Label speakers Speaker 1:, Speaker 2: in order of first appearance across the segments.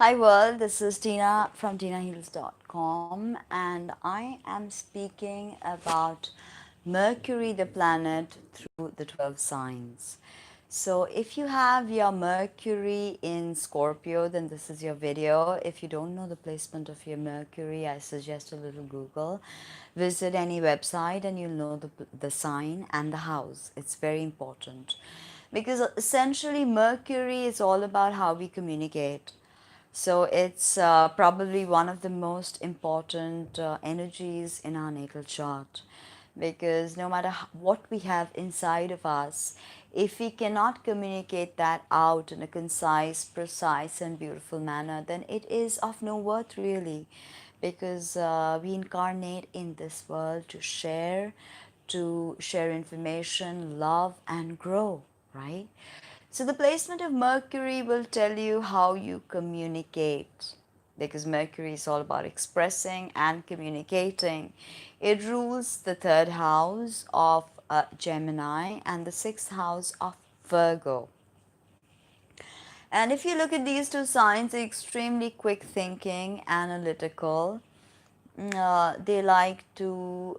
Speaker 1: Hi world, this is Tina from TinaHeals.com, and I am speaking about Mercury, the planet, through the 12 signs. So if you have your Mercury in Scorpio, then this is your video. If you don't know the placement of your Mercury, I suggest a little Google. Visit any website and you'll know the sign and the house. It's very important because essentially Mercury is all about how we communicate. So it's probably one of the most important energies in our natal chart, because no matter what we have inside of us, if we cannot communicate that out in a concise, precise, and beautiful manner, then it is of no worth really, because we incarnate in this world to share information, love, and grow, right? So the placement of Mercury will tell you how you communicate, because Mercury is all about expressing and communicating. It rules the third house of Gemini and the sixth house of Virgo. And if you look at these two signs, they're extremely quick thinking, analytical. They like to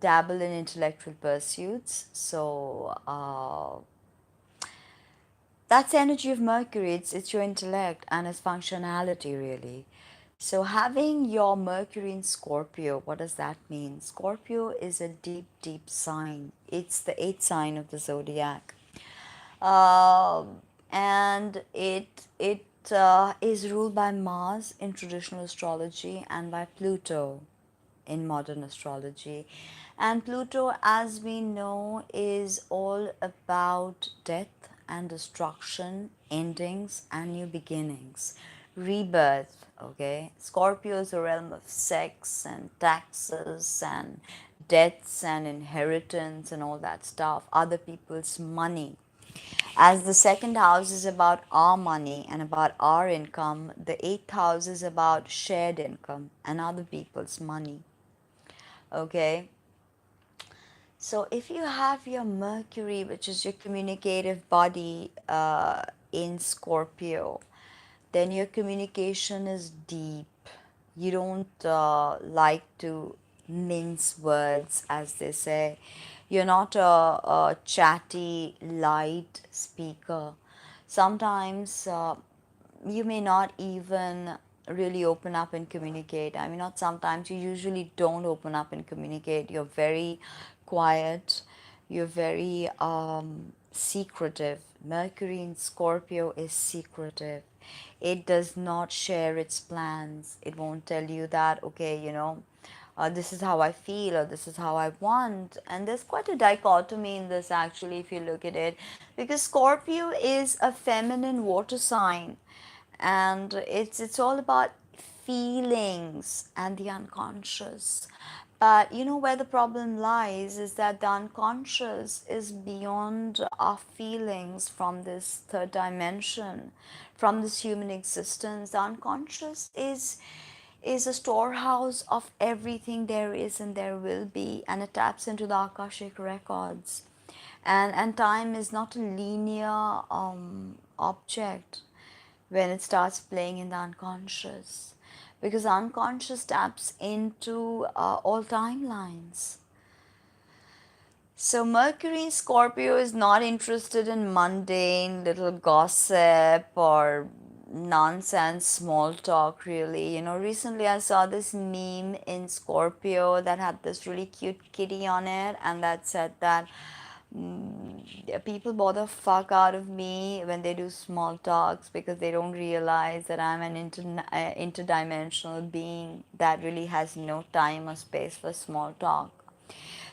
Speaker 1: dabble in intellectual pursuits. So that's the energy of Mercury. It's your intellect and its functionality, really. So having your Mercury in Scorpio, what does that mean? Scorpio is a deep, deep sign. It's the eighth sign of the zodiac, and it is ruled by Mars in traditional astrology and by Pluto in modern astrology. And Pluto, as we know, is all about death and destruction, endings and new beginnings, rebirth. Okay, Scorpio is a realm of sex and taxes and debts and inheritance and all that stuff, other people's money. As the second house is about our money and about our income, the eighth house is about shared income and other people's money. Okay, so if you have your Mercury, which is your communicative body, in Scorpio, then your communication is deep. You don't like to mince words, as they say. You're not a chatty, light speaker. Sometimes you may not even really open up and communicate. I mean, not sometimes, you usually don't open up and communicate. You're very quiet, you're very secretive. Mercury in Scorpio is secretive. It does not share its plans. It won't tell you that, okay, this is how I feel or this is how I want. And there's quite a dichotomy in this actually, if you look at it, because Scorpio is a feminine water sign, and it's all about feelings and the unconscious. But you know where the problem lies is that the unconscious is beyond our feelings from this third dimension, from this human existence. The unconscious is a storehouse of everything there is and there will be, and it taps into the Akashic records. And time is not a linear object when it starts playing in the unconscious, because unconscious taps into all timelines. So Mercury in Scorpio is not interested in mundane little gossip or nonsense small talk, really. Recently I saw this meme in Scorpio that had this really cute kitty on it, and that said that people bother fuck out of me when they do small talks, because they don't realize that I'm an interdimensional being that really has no time or space for small talk.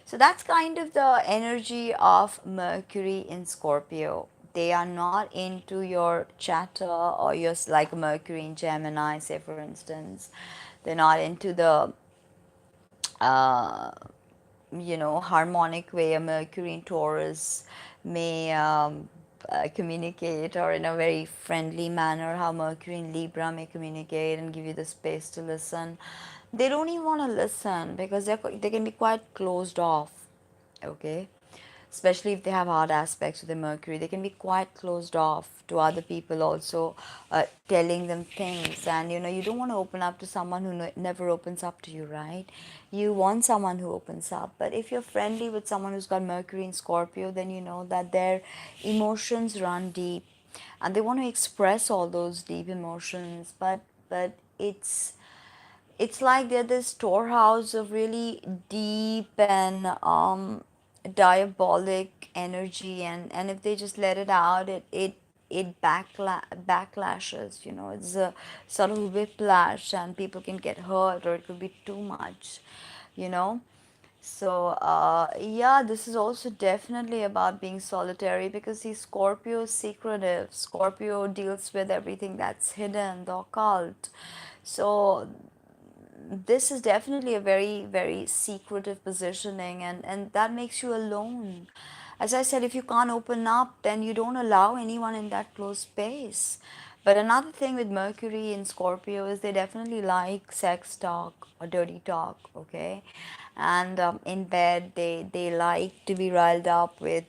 Speaker 1: So that's kind of the energy of Mercury in Scorpio. They are not into your chatter or your, like Mercury in Gemini, say for instance. They're not into the uh, harmonic way a Mercury in Taurus may communicate, or in a very friendly manner how Mercury in Libra may communicate and give you the space to listen. They don't even want to listen because they can be quite closed off. Okay, especially if they have hard aspects with the Mercury. They can be quite closed off to other people also, telling them things. And you don't want to open up to someone who never opens up to you, right? You want someone who opens up. But if you're friendly with someone who's got Mercury in Scorpio, then you know that their emotions run deep and they want to express all those deep emotions. But it's like they're this storehouse of really deep and diabolic energy, and if they just let it out, it backlashes. It's a sort of whiplash, and people can get hurt, or it could be too much. you know so, yeah, this is also definitely about being solitary, because see, Scorpio is secretive. Scorpio deals with everything that's hidden, the occult. So, this is definitely a very, very secretive positioning, and that makes you alone. As I said, if you can't open up, then you don't allow anyone in that close space. But another thing with Mercury in Scorpio is they definitely like sex talk or dirty talk, okay? And in bed, they like to be riled up with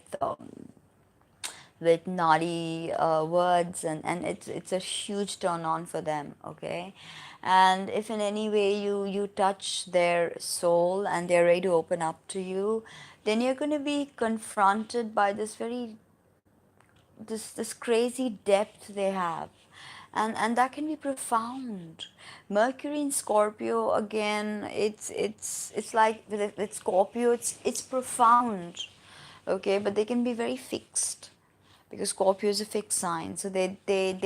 Speaker 1: naughty words, and it's a huge turn on for them, okay? And if in any way you touch their soul and they're ready to open up to you, then you're going to be confronted by this crazy depth they have, and that can be profound. Mercury in Scorpio, again, it's like with Scorpio, it's profound, okay, but they can be very fixed, because Scorpio is a fixed sign, so they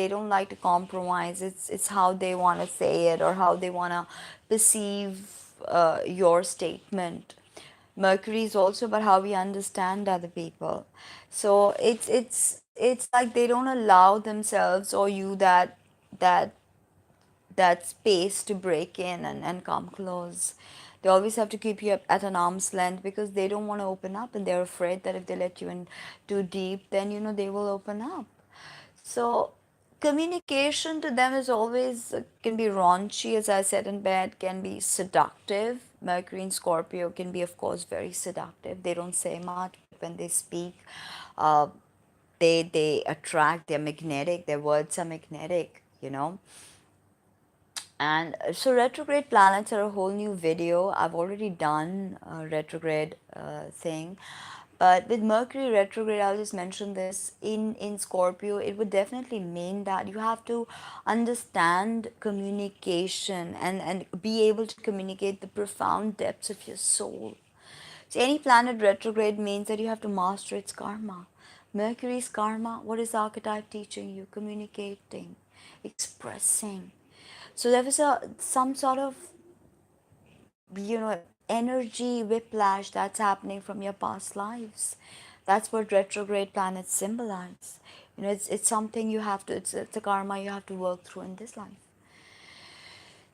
Speaker 1: don't like to compromise. It's how they want to say it, or how they want to perceive your statement. Mercury is also about how we understand other people. So it's like they don't allow themselves or you that that space to break in and come close. They always have to keep you at an arm's length, because they don't want to open up, and they're afraid that if they let you in too deep, then they will open up. So communication to them is always can be raunchy, as I said in bed, can be seductive. Mercury in Scorpio can be, of course, very seductive. They don't say much, but when they speak, uh, they attract. They're magnetic. Their words are magnetic. And so retrograde planets are a whole new video. I've already done a retrograde thing. But with Mercury retrograde, I'll just mention this. In Scorpio, it would definitely mean that you have to understand communication and be able to communicate the profound depths of your soul. So any planet retrograde means that you have to master its karma. Mercury's karma, what is the archetype teaching you? Communicating, expressing. So there was some sort of energy whiplash that's happening from your past lives. That's what retrograde planets symbolize. It's something you have to. It's a karma you have to work through in this life.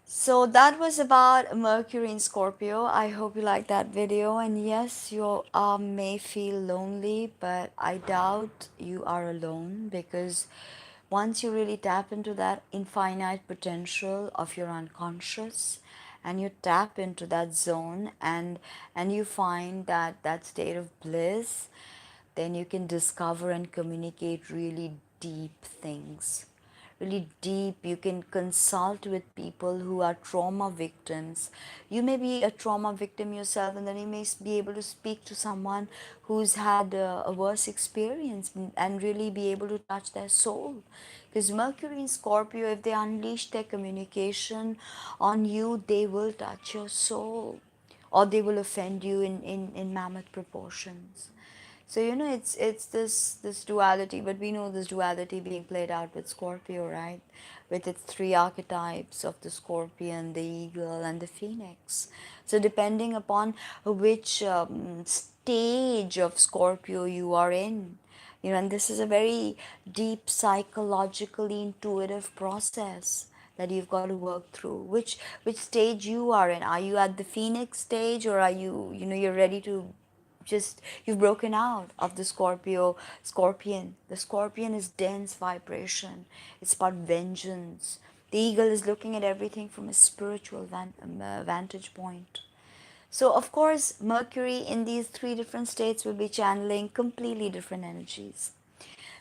Speaker 1: So that was about Mercury in Scorpio. I hope you liked that video. And yes, you may feel lonely, but I doubt you are alone, because once you really tap into that infinite potential of your unconscious, and you tap into that zone, and you find that state of bliss, then you can discover and communicate really deep things. Really deep. You can consult with people who are trauma victims. You may be a trauma victim yourself, and then you may be able to speak to someone who's had a worse experience, and really be able to touch their soul. Because Mercury in Scorpio, if they unleash their communication on you, they will touch your soul, or they will offend you in mammoth proportions. So it's this duality, but we know this duality being played out with Scorpio, right? With its three archetypes of the scorpion, the eagle, and the phoenix. So depending upon which stage of Scorpio you are in, and this is a very deep psychologically intuitive process that you've got to work through. Which stage you are in? Are you at the phoenix stage, or are you're ready to just you've broken out of the scorpion. The scorpion is dense vibration. It's about vengeance. The eagle is looking at everything from a spiritual vantage point. So, of course, Mercury in these three different states will be channeling completely different energies.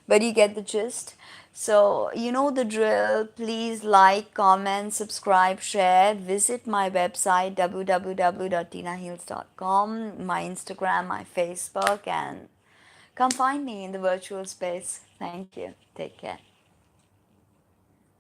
Speaker 1: But you get the gist. So, you know the drill. Please like, comment, subscribe, share. Visit my website www.tinaheals.com, my Instagram, my Facebook, and come find me in the virtual space. Thank you. Take care.